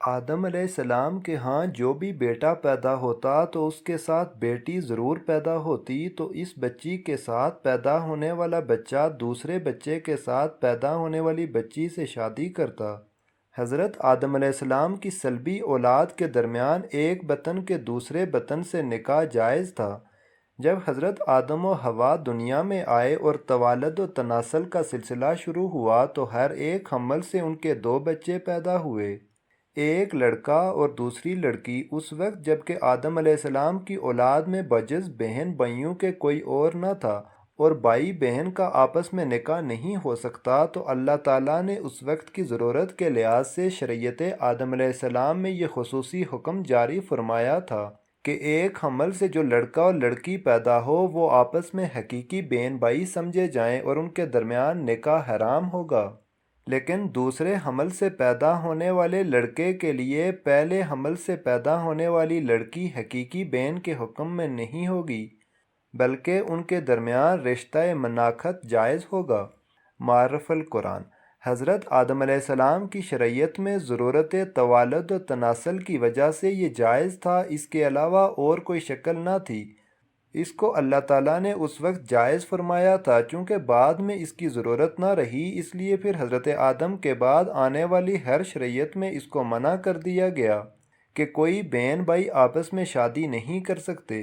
آدم علیہ السلام کے ہاں جو بھی بیٹا پیدا ہوتا تو اس کے ساتھ بیٹی ضرور پیدا ہوتی، تو اس بچی کے ساتھ پیدا ہونے والا بچہ دوسرے بچے کے ساتھ پیدا ہونے والی بچی سے شادی کرتا۔ حضرت آدم علیہ السلام کی سلبی اولاد کے درمیان ایک بطن کے دوسرے بطن سے نکاح جائز تھا۔ جب حضرت آدم و حوا دنیا میں آئے اور توالد و تناسل کا سلسلہ شروع ہوا تو ہر ایک حمل سے ان کے دو بچے پیدا ہوئے، ایک لڑکا اور دوسری لڑکی۔ اس وقت جب کہ آدم علیہ السلام کی اولاد میں بجز بہن بھائیوں کے کوئی اور نہ تھا اور بھائی بہن کا آپس میں نکاح نہیں ہو سکتا، تو اللہ تعالیٰ نے اس وقت کی ضرورت کے لحاظ سے شریعت آدم علیہ السلام میں یہ خصوصی حکم جاری فرمایا تھا کہ ایک حمل سے جو لڑکا اور لڑکی پیدا ہو وہ آپس میں حقیقی بہن بھائی سمجھے جائیں اور ان کے درمیان نکاح حرام ہوگا۔ لیکن دوسرے حمل سے پیدا ہونے والے لڑکے کے لیے پہلے حمل سے پیدا ہونے والی لڑکی حقیقی بہن کے حکم میں نہیں ہوگی، بلکہ ان کے درمیان رشتہ مناکحت جائز ہوگا۔ معرف القرآن۔ حضرت آدم علیہ السلام کی شریعت میں ضرورت توالد و تناسل کی وجہ سے یہ جائز تھا، اس کے علاوہ اور کوئی شکل نہ تھی۔ اس کو اللہ تعالیٰ نے اس وقت جائز فرمایا تھا، چونکہ بعد میں اس کی ضرورت نہ رہی، اس لیے پھر حضرت آدم کے بعد آنے والی ہر شریعت میں اس کو منع کر دیا گیا کہ کوئی بہن بھائی آپس میں شادی نہیں کر سکتے۔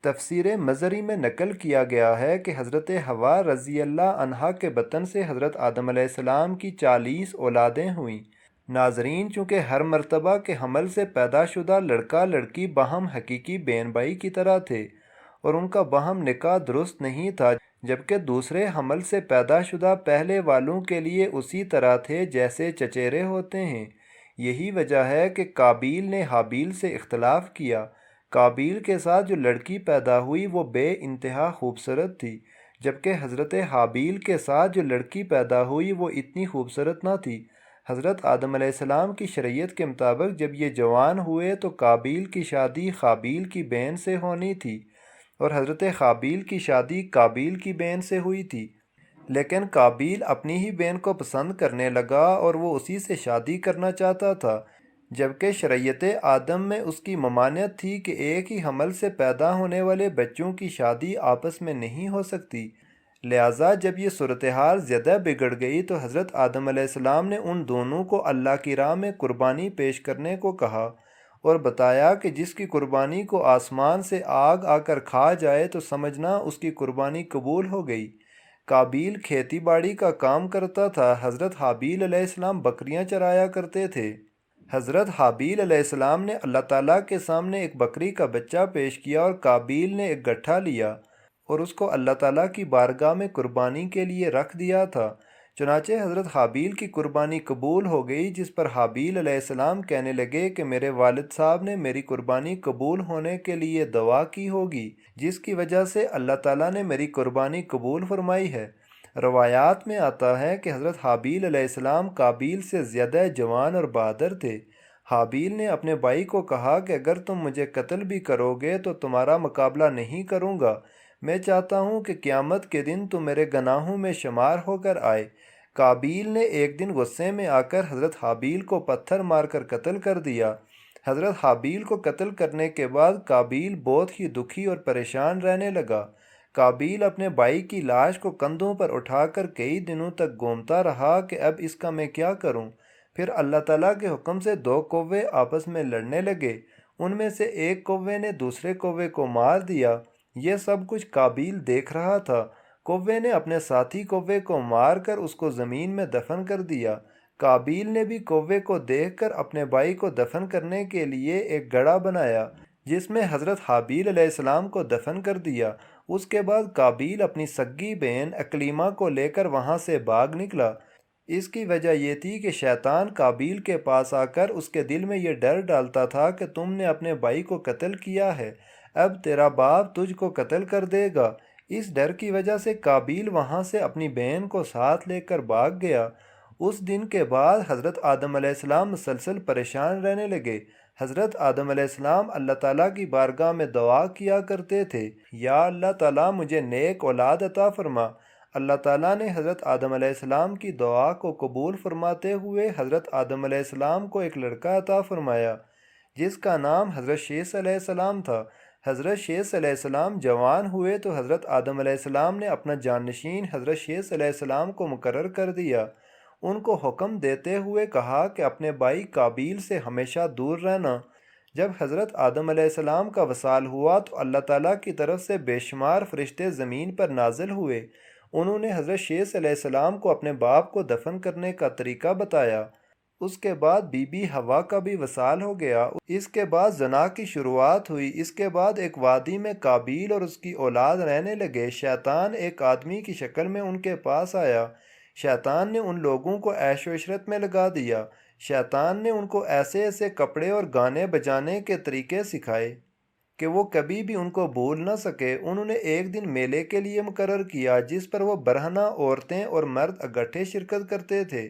تفسیر مزری میں نقل کیا گیا ہے کہ حضرت حوا رضی اللہ عنہا کے بطن سے حضرت آدم علیہ السلام کی 40 اولادیں ہوئیں۔ ناظرین، چونکہ ہر مرتبہ کے حمل سے پیدا شدہ لڑکا لڑکی باہم حقیقی بہن بھائی کی طرح تھے اور ان کا باہم نکاح درست نہیں تھا، جبکہ دوسرے حمل سے پیدا شدہ پہلے والوں کے لیے اسی طرح تھے جیسے چچیرے ہوتے ہیں۔ یہی وجہ ہے کہ قابیل نے حابیل سے اختلاف کیا۔ قابیل کے ساتھ جو لڑکی پیدا ہوئی وہ بے انتہا خوبصورت تھی، جبکہ حضرت حابیل کے ساتھ جو لڑکی پیدا ہوئی وہ اتنی خوبصورت نہ تھی۔ حضرت آدم علیہ السلام کی شریعت کے مطابق جب یہ جوان ہوئے تو قابیل کی شادی حابیل کی بہن سے ہونی تھی اور حضرت حابیل کی شادی قابیل کی بہن سے ہوئی تھی، لیکن قابیل اپنی ہی بہن کو پسند کرنے لگا اور وہ اسی سے شادی کرنا چاہتا تھا، جبکہ شریعت آدم میں اس کی ممانعت تھی کہ ایک ہی حمل سے پیدا ہونے والے بچوں کی شادی آپس میں نہیں ہو سکتی۔ لہٰذا جب یہ صورتحال زیادہ بگڑ گئی تو حضرت آدم علیہ السلام نے ان دونوں کو اللہ کی راہ میں قربانی پیش کرنے کو کہا اور بتایا کہ جس کی قربانی کو آسمان سے آگ آ کر کھا جائے تو سمجھنا اس کی قربانی قبول ہو گئی۔ قابیل کھیتی باڑی کا کام کرتا تھا، حضرت حابیل علیہ السلام بکریاں چرایا کرتے تھے۔ حضرت حابیل علیہ السلام نے اللہ تعالیٰ کے سامنے ایک بکری کا بچہ پیش کیا اور قابیل نے ایک گٹھا لیا اور اس کو اللہ تعالیٰ کی بارگاہ میں قربانی کے لیے رکھ دیا تھا۔ چنانچہ حضرت حابیل کی قربانی قبول ہو گئی، جس پر حابیل علیہ السلام کہنے لگے کہ میرے والد صاحب نے میری قربانی قبول ہونے کے لیے دعا کی ہوگی، جس کی وجہ سے اللہ تعالیٰ نے میری قربانی قبول فرمائی ہے۔ روایات میں آتا ہے کہ حضرت حابیل علیہ السلام قابیل سے زیادہ جوان اور بہادر تھے۔ حابیل نے اپنے بھائی کو کہا کہ اگر تم مجھے قتل بھی کرو گے تو تمہارا مقابلہ نہیں کروں گا، میں چاہتا ہوں کہ قیامت کے دن تم میرے گناہوں میں شمار ہو کر آئے۔ قابیل نے ایک دن غصے میں آ کر حضرت حابیل کو پتھر مار کر قتل کر دیا۔ حضرت حابیل کو قتل کرنے کے بعد قابیل بہت ہی دکھی اور پریشان رہنے لگا۔ قابیل اپنے بھائی کی لاش کو کندھوں پر اٹھا کر کئی دنوں تک گھومتا رہا کہ اب اس کا میں کیا کروں۔ پھر اللہ تعالیٰ کے حکم سے دو کوے آپس میں لڑنے لگے، ان میں سے ایک کوے نے دوسرے کوے کو مار دیا۔ یہ سب کچھ قابیل دیکھ رہا تھا۔ کوے نے اپنے ساتھی کوے کو مار کر اس کو زمین میں دفن کر دیا۔ قابیل نے بھی کوے کو دیکھ کر اپنے بھائی کو دفن کرنے کے لیے ایک گڑھا بنایا جس میں حضرت حابیل علیہ السلام کو دفن کر دیا۔ اس کے بعد قابیل اپنی سگی بہن اکلیمہ کو لے کر وہاں سے بھاگ نکلا۔ اس کی وجہ یہ تھی کہ شیطان قابیل کے پاس آ کر اس کے دل میں یہ ڈر ڈالتا تھا کہ تم نے اپنے بھائی کو قتل کیا ہے، اب تیرا باپ تجھ کو قتل کر دے گا۔ اس ڈر کی وجہ سے قابیل وہاں سے اپنی بہن کو ساتھ لے کر بھاگ گیا۔ اس دن کے بعد حضرت آدم علیہ السلام مسلسل پریشان رہنے لگے۔ حضرت آدم علیہ السلام اللہ تعالیٰ کی بارگاہ میں دعا کیا کرتے تھے، یا اللہ تعالیٰ مجھے نیک اولاد عطا فرما۔ اللہ تعالیٰ نے حضرت آدم علیہ السلام کی دعا کو قبول فرماتے ہوئے حضرت آدم علیہ السلام کو ایک لڑکا عطا فرمایا جس کا نام حضرت شیث علیہ السلام تھا۔ حضرت شیث علیہ السلام جوان ہوئے تو حضرت آدم علیہ السلام نے اپنا جانشین حضرت شیث علیہ السلام کو مقرر کر دیا۔ ان کو حکم دیتے ہوئے کہا کہ اپنے بھائی قابیل سے ہمیشہ دور رہنا۔ جب حضرت آدم علیہ السلام کا وصال ہوا تو اللہ تعالیٰ کی طرف سے بے شمار فرشتے زمین پر نازل ہوئے۔ انہوں نے حضرت شیث علیہ السلام کو اپنے باپ کو دفن کرنے کا طریقہ بتایا۔ اس کے بعد بی بی ہوا کا بھی وصال ہو گیا۔ اس کے بعد زنا کی شروعات ہوئی۔ اس کے بعد ایک وادی میں قابیل اور اس کی اولاد رہنے لگے۔ شیطان ایک آدمی کی شکل میں ان کے پاس آیا۔ شیطان نے ان لوگوں کو عیش و عشرت میں لگا دیا۔ شیطان نے ان کو ایسے ایسے کپڑے اور گانے بجانے کے طریقے سکھائے کہ وہ کبھی بھی ان کو بھول نہ سکے۔ انہوں نے ایک دن میلے کے لیے مقرر کیا جس پر وہ برہنہ عورتیں اور مرد اکٹھے شرکت کرتے تھے۔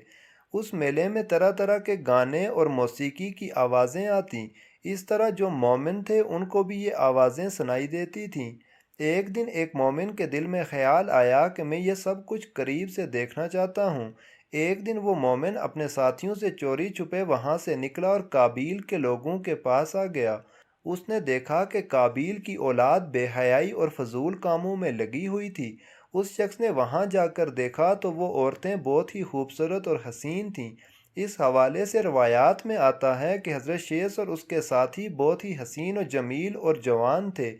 اس میلے میں طرح طرح کے گانے اور موسیقی کی آوازیں آتیں۔ اس طرح جو مومن تھے ان کو بھی یہ آوازیں سنائی دیتی تھیں۔ ایک دن ایک مومن کے دل میں خیال آیا کہ میں یہ سب کچھ قریب سے دیکھنا چاہتا ہوں۔ ایک دن وہ مومن اپنے ساتھیوں سے چوری چھپے وہاں سے نکلا اور قابیل کے لوگوں کے پاس آ گیا۔ اس نے دیکھا کہ قابیل کی اولاد بے حیائی اور فضول کاموں میں لگی ہوئی تھی۔ اس شخص نے وہاں جا کر دیکھا تو وہ عورتیں بہت ہی خوبصورت اور حسین تھیں۔ اس حوالے سے روایات میں آتا ہے کہ حضرت شیث اور اس کے ساتھی بہت ہی حسین و جمیل اور جوان تھے۔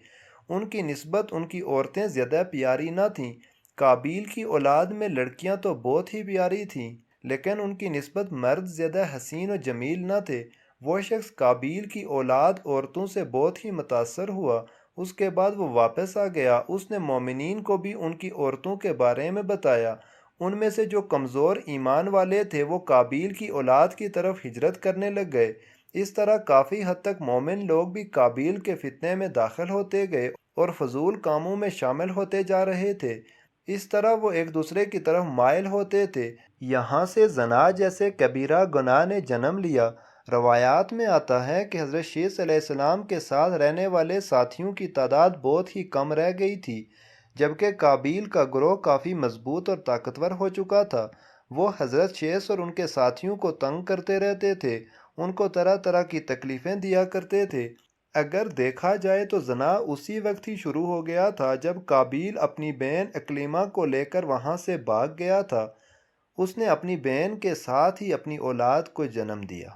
ان کی نسبت ان کی عورتیں زیادہ پیاری نہ تھیں۔ قابیل کی اولاد میں لڑکیاں تو بہت ہی پیاری تھیں لیکن ان کی نسبت مرد زیادہ حسین و جمیل نہ تھے۔ وہ شخص قابیل کی اولاد عورتوں سے بہت ہی متاثر ہوا۔ اس کے بعد وہ واپس آ گیا۔ اس نے مومنین کو بھی ان کی عورتوں کے بارے میں بتایا۔ ان میں سے جو کمزور ایمان والے تھے وہ قابیل کی اولاد کی طرف ہجرت کرنے لگ گئے۔ اس طرح کافی حد تک مومن لوگ بھی قابیل کے فتنے میں داخل ہوتے گئے اور فضول کاموں میں شامل ہوتے جا رہے تھے۔ اس طرح وہ ایک دوسرے کی طرف مائل ہوتے تھے۔ یہاں سے زنا جیسے کبیرہ گناہ نے جنم لیا۔ روایات میں آتا ہے کہ حضرت شیث علیہ السلام کے ساتھ رہنے والے ساتھیوں کی تعداد بہت ہی کم رہ گئی تھی، جبکہ قابیل کا گروہ کافی مضبوط اور طاقتور ہو چکا تھا۔ وہ حضرت شیث اور ان کے ساتھیوں کو تنگ کرتے رہتے تھے، ان کو طرح طرح کی تکلیفیں دیا کرتے تھے۔ اگر دیکھا جائے تو زنا اسی وقت ہی شروع ہو گیا تھا جب قابیل اپنی بہن اکلیمہ کو لے کر وہاں سے بھاگ گیا تھا۔ اس نے اپنی بہن کے ساتھ ہی اپنی اولاد کو جنم دیا۔